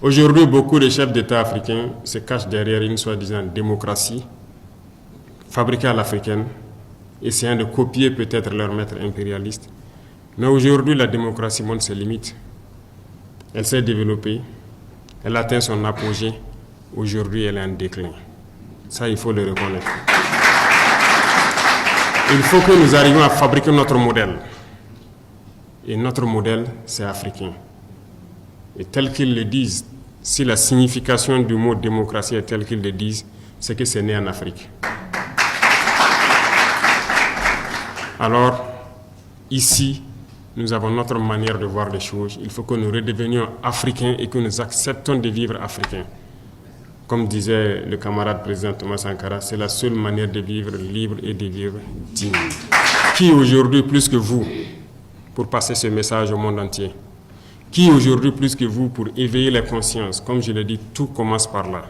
Aujourd'hui, beaucoup de chefs d'État africains se cachent derrière une soi-disant démocratie fabriquée à l'africaine, essayant de copier peut-être leur maître impérialiste. Mais aujourd'hui, la démocratie montre ses limites. Elle s'est développée, elle atteint son apogée. Aujourd'hui, elle est en déclin. Ça, il faut le reconnaître. Il faut que nous arrivions à fabriquer notre modèle. Et notre modèle, c'est africain. Et tel qu'ils le disent, si la signification du mot démocratie est telle qu'ils le disent, c'est que c'est né en Afrique. Alors, ici, nous avons notre manière de voir les choses. Il faut que nous redevenions africains et que nous acceptons de vivre africains. Comme disait le camarade président Thomas Sankara, c'est la seule manière de vivre libre et de vivre digne. Qui aujourd'hui, plus que vous, pour passer ce message au monde entier? Qui aujourd'hui, plus que vous, pour éveiller les consciences? Comme je l'ai dit, tout commence par là.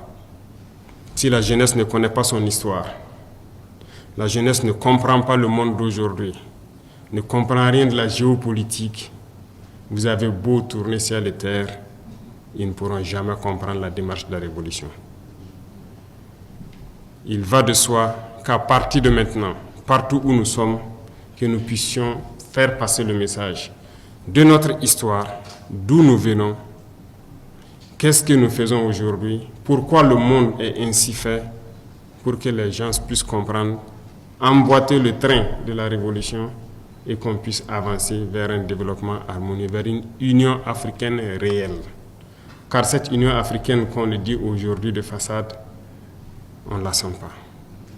Si la jeunesse ne connaît pas son histoire, la jeunesse ne comprend pas le monde d'aujourd'hui, ne comprend rien de la géopolitique, vous avez beau tourner ciel et terre, ils ne pourront jamais comprendre la démarche de la révolution. Il va de soi qu'à partir de maintenant, partout où nous sommes, que nous puissions faire passer le message de notre histoire, d'où nous venons, qu'est-ce que nous faisons aujourd'hui, pourquoi le monde est ainsi fait, pour que les gens puissent comprendre, emboîter le train de la révolution et qu'on puisse avancer vers un développement harmonieux, vers une union africaine réelle. Car cette union africaine qu'on le dit aujourd'hui de façade, on ne la sent pas.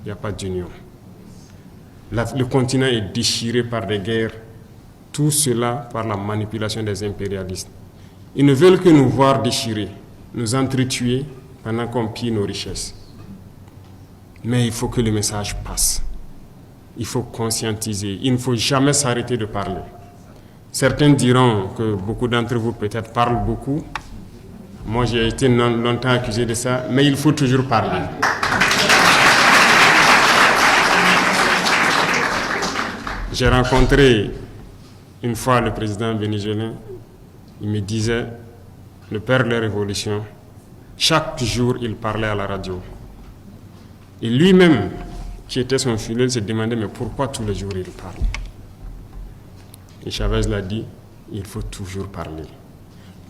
Il n'y a pas d'union. Le continent est déchiré par des guerres, tout cela par la manipulation des impérialistes. Ils ne veulent que nous voir déchirés, nous entretuer pendant qu'on pille nos richesses. Mais il faut que le message passe. Il faut conscientiser. Il ne faut jamais s'arrêter de parler. Certains diront que beaucoup d'entre vous peut-être parlent beaucoup. Moi, j'ai été longtemps accusé de ça, mais il faut toujours parler. J'ai rencontré une fois le président vénézuélien. Il me disait, le père de la révolution, chaque jour, il parlait à la radio. Et lui-même, qui était son fidèle, se demandait, mais pourquoi tous les jours il parle? Et Chavez l'a dit, il faut toujours parler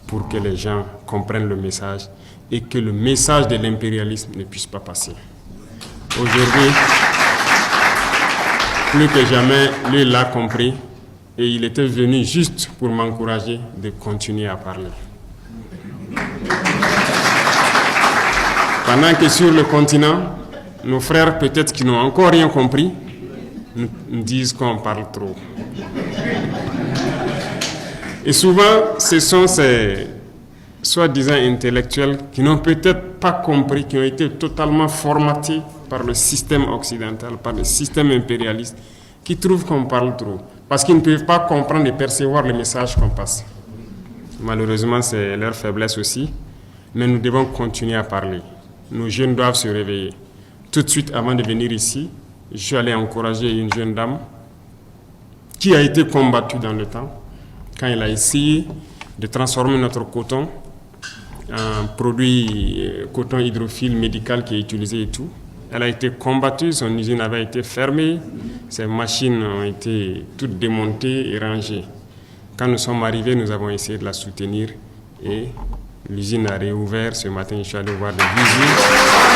pour que les gens comprennent le message et que le message de l'impérialisme ne puisse pas passer. Aujourd'hui, plus que jamais, lui l'a compris et il était venu juste pour m'encourager de continuer à parler. Pendant que sur le continent, nos frères, peut-être qui n'ont encore rien compris, nous disent qu'on parle trop. Et souvent, ce sont ces soi-disant intellectuels qui n'ont peut-être pas compris, qui ont été totalement formatés par le système occidental, par le système impérialiste, qui trouvent qu'on parle trop. Parce qu'ils ne peuvent pas comprendre et percevoir le message qu'on passe. Malheureusement, c'est leur faiblesse aussi. Mais nous devons continuer à parler. Nos jeunes doivent se réveiller. Tout de suite, avant de venir ici, je suis allé encourager une jeune dame qui a été combattue dans le temps, quand elle a essayé de transformer notre coton en produit coton hydrophile médical qui est utilisé et tout. Elle a été combattue, son usine avait été fermée, ses machines ont été toutes démontées et rangées. Quand nous sommes arrivés, nous avons essayé de la soutenir et l'usine a réouvert. Ce matin, je suis allé voir des vigiles.